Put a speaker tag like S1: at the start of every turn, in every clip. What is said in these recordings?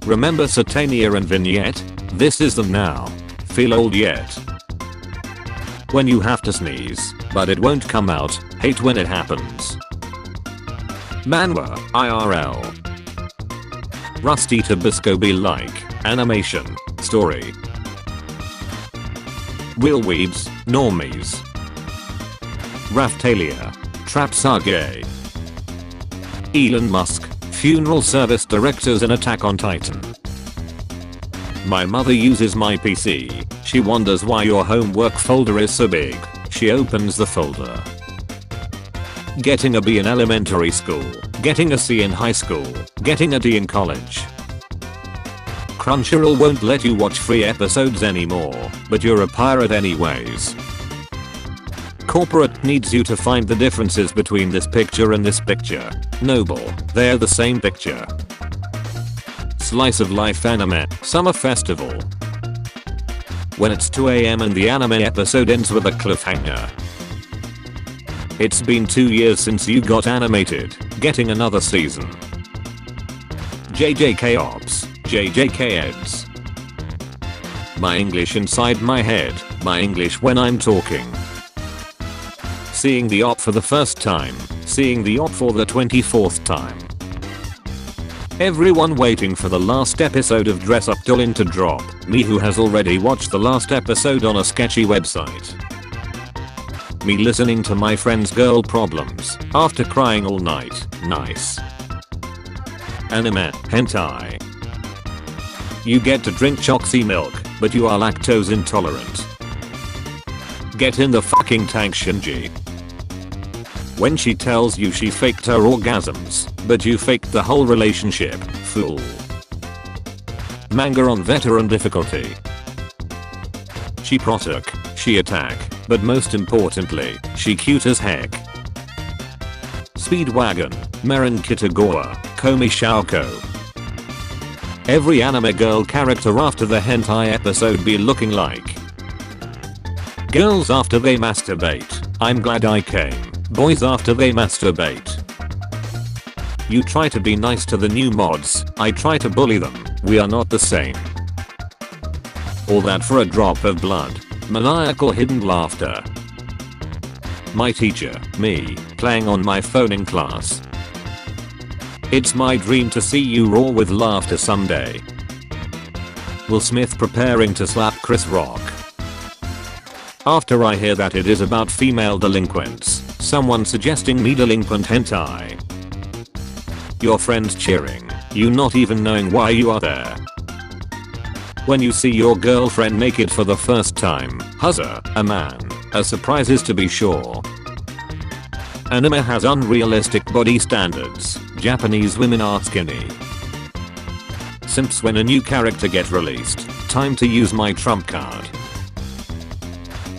S1: Remember Satania and Vignette? This is them now. Feel old yet? When you have to sneeze, but it won't come out, hate when it happens. Manhwa, IRL. Rusty Tabasco be like, animation, story. Will weebs, normies. Raftalia, traps are gay. Elon Musk, funeral service directors in Attack on Titan. My mother uses my PC. She wonders why your homework folder is so big. She opens the folder. Getting a B in elementary school. Getting a C in high school. Getting a D in college. Crunchyroll won't let you watch free episodes anymore, but you're a pirate anyways. Corporate needs you to find the differences between this picture and this picture. Noble, they're the same picture. Slice of life anime, summer festival. When it's 2 AM and the anime episode ends with a cliffhanger. It's been 2 years since you got animated, getting another season. JJK Ops, JJK Eds. My English inside my head, my English when I'm talking. Seeing the op for the first time, seeing the op for the 24th time. Everyone waiting for the last episode of Dress Up Darling to drop, me who has already watched the last episode on a sketchy website. Me listening to my friend's girl problems, after crying all night, nice. Anime, hentai. You get to drink Choxy milk, but you are lactose intolerant. Get in the fucking tank, Shinji. When she tells you she faked her orgasms, but you faked the whole relationship, fool. Manga on veteran difficulty. She protook, she attack, but most importantly, she cute as heck. Speedwagon, Meren Kitagawa, Komi Shaoko. Every anime girl character after the hentai episode be looking like. Girls after they masturbate, I'm glad I came. Boys after they masturbate. You try to be nice to the new mods, I try to bully them, we are not the same. All that for a drop of blood. Maniacal hidden laughter. My teacher, me, playing on my phone in class. It's my dream to see you roar with laughter someday. Will Smith preparing to slap Chris Rock. After I hear that it is about female delinquents, someone suggesting me delinquent hentai. Your friends cheering, you not even knowing why you are there. When you see your girlfriend naked for the first time, huzza, a man, a surprise is to be sure. Anime has unrealistic body standards, Japanese women are skinny. Simps when a new character get released, time to use my trump card.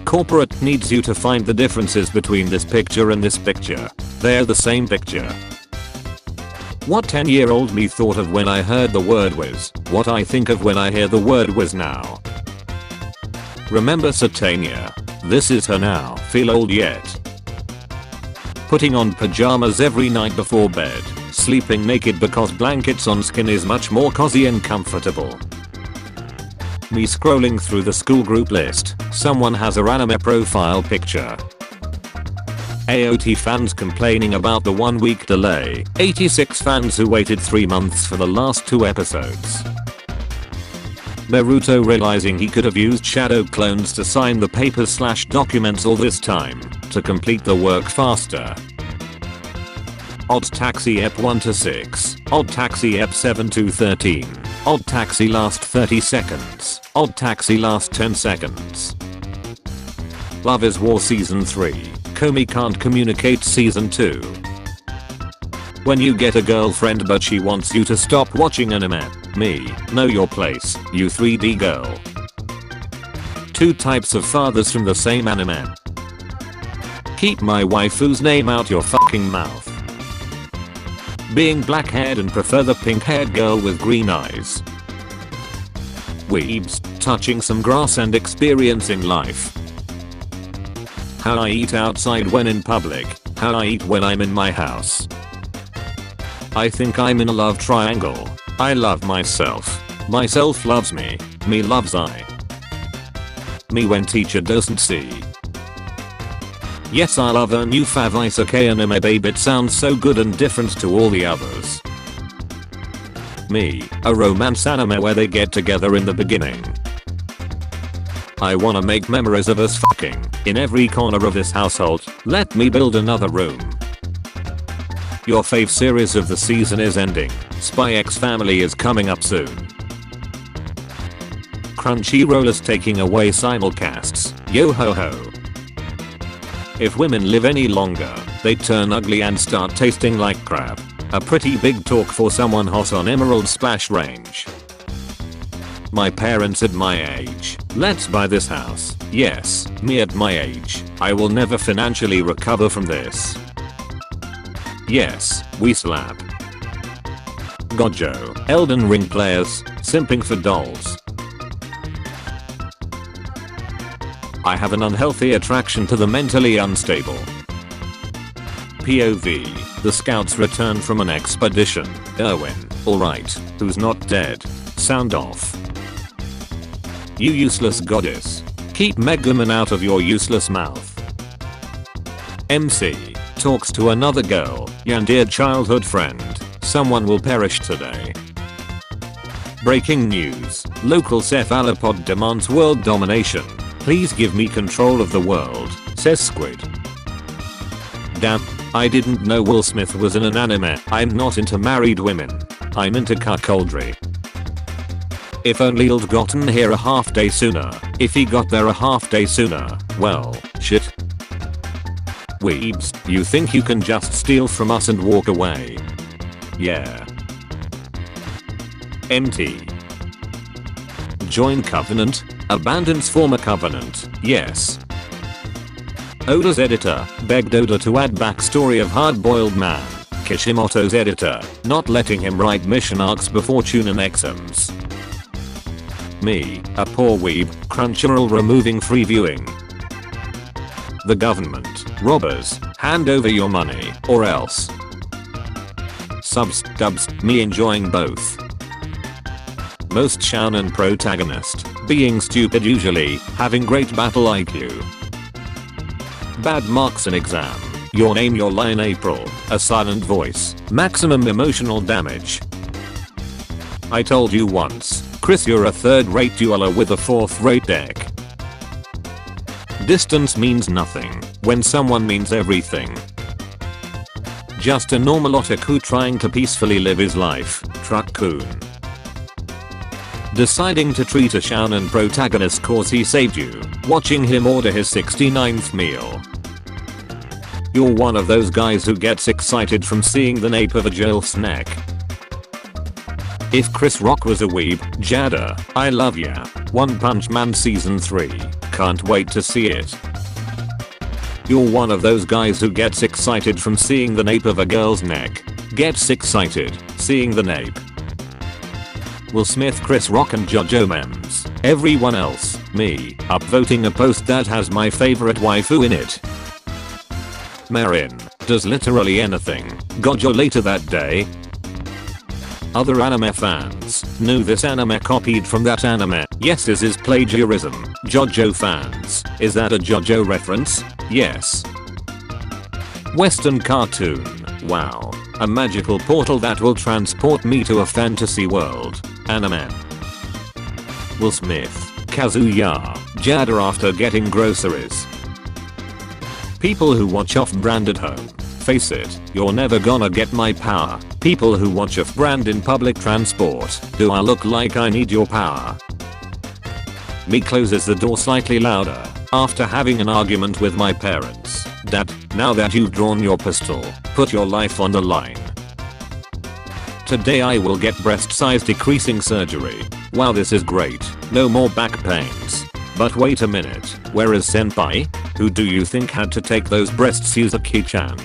S1: Corporate needs you to find the differences between this picture and this picture. They're the same picture. What 10-year-old me thought of when I heard the word whiz, what I think of when I hear the word whiz now. Remember Satania? This is her now. Feel old yet? Putting on pajamas every night before bed, sleeping naked because blankets on skin is much more cozy and comfortable. Me scrolling through the school group list, someone has her anime profile picture. AOT fans complaining about the 1 week delay, 86 fans who waited 3 months for the last 2 episodes. Naruto realizing he could have used shadow clones to sign the papers/documents all this time, to complete the work faster. Odd Taxi Ep 1 to 6, Odd Taxi Ep 7 to 13, Odd Taxi last 30 seconds, Odd Taxi last 10 seconds. Love is War Season 3, Komi Can't Communicate Season 2. When you get a girlfriend but she wants you to stop watching anime, me, know your place, you 3D girl. 2 types of fathers from the same anime. Keep my waifu's name out your fucking mouth. Being black haired and prefer the pink haired girl with green eyes. Weebs, touching some grass and experiencing life. How I eat outside when in public, how I eat when I'm in my house. I think I'm in a love triangle. I love myself. Myself loves me. Me loves I. Me when teacher doesn't see. Yes, I love a new fav isekai anime babe, it sounds so good and different to all the others. Me, a romance anime where they get together in the beginning. I wanna make memories of us fucking in every corner of this household. Let me build another room. Your fave series of the season is ending. Spy X Family is coming up soon. Crunchyroll is taking away simulcasts. Yo ho ho. If women live any longer, they turn ugly and start tasting like crap. A pretty big talk for someone hot on Emerald Splash Range. My parents at my age. Let's buy this house. Yes, me at my age. I will never financially recover from this. Yes, we slap. JoJo, Elden Ring players, simping for dolls. I have an unhealthy attraction to the mentally unstable. POV, the scouts return from an expedition. Erwin, alright, who's not dead? Sound off. You useless goddess. Keep Megaman out of your useless mouth. MC, talks to another girl. Yan dear childhood friend, someone will perish today. Breaking news, local cephalopod demands world domination. Please give me control of the world, says Squid. Damn, I didn't know Will Smith was in an anime. I'm not into married women. I'm into cuckoldry. If only he'd gotten here a half day sooner. If he got there a half day sooner, well, shit. Weebs, you think you can just steal from us and walk away? Yeah. MT. Join Covenant? Abandons former Covenant, yes. Oda's editor begged Oda to add backstory of hard-boiled man. Kishimoto's editor not letting him write mission arcs before Chunin exams. Me, a poor weeb, Crunchyroll removing free viewing. The government, robbers, hand over your money, or else. Subs, dubs, me enjoying both. Most shounen protagonist, being stupid usually, having great battle IQ. Bad marks in exam, your name your line April, a silent voice, maximum emotional damage. I told you once, Chris, you're a third-rate dueler with a fourth-rate deck. Distance means nothing when someone means everything. Just a normal otaku trying to peacefully live his life, Truck-kun. Deciding to treat a shounen protagonist cause he saved you, watching him order his 69th meal. You're one of those guys who gets excited from seeing the nape of a Jilf's neck. If Chris Rock was a weeb, Jada, I love ya. One Punch Man Season 3, can't wait to see it. You're one of those guys who gets excited from seeing the nape of a girl's neck. Gets excited, seeing the nape. Will Smith, Chris Rock and JoJo memes. Everyone else, me, upvoting a post that has my favorite waifu in it. Marin, does literally anything. JoJo later that day. Other anime fans knew this anime copied from that anime. Yes, this is plagiarism. JoJo fans, is that a JoJo reference? Yes. Western cartoon. Wow. A magical portal that will transport me to a fantasy world. Anime. Will Smith, Kazuya, Jada after getting groceries. People who watch off-brand at home. Face it, you're never gonna get my power. People who watch off-brand in public transport. Do I look like I need your power? Me closes the door slightly louder after having an argument with my parents. Dad, now that you've drawn your pistol, put your life on the line. Today I will get breast size decreasing surgery. Wow, this is great. No more back pains. But wait a minute, where is Senpai? Who do you think had to take those breasts, Yuzuki-chan?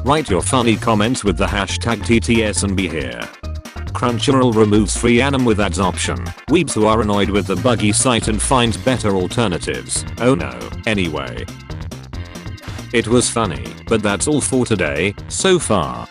S1: Write your funny comments with the hashtag TTS and be here. Crunchyroll removes free anime with ads option. Weebs who are annoyed with the buggy site and find better alternatives. Oh no. Anyway. It was funny, but that's all for today, so far.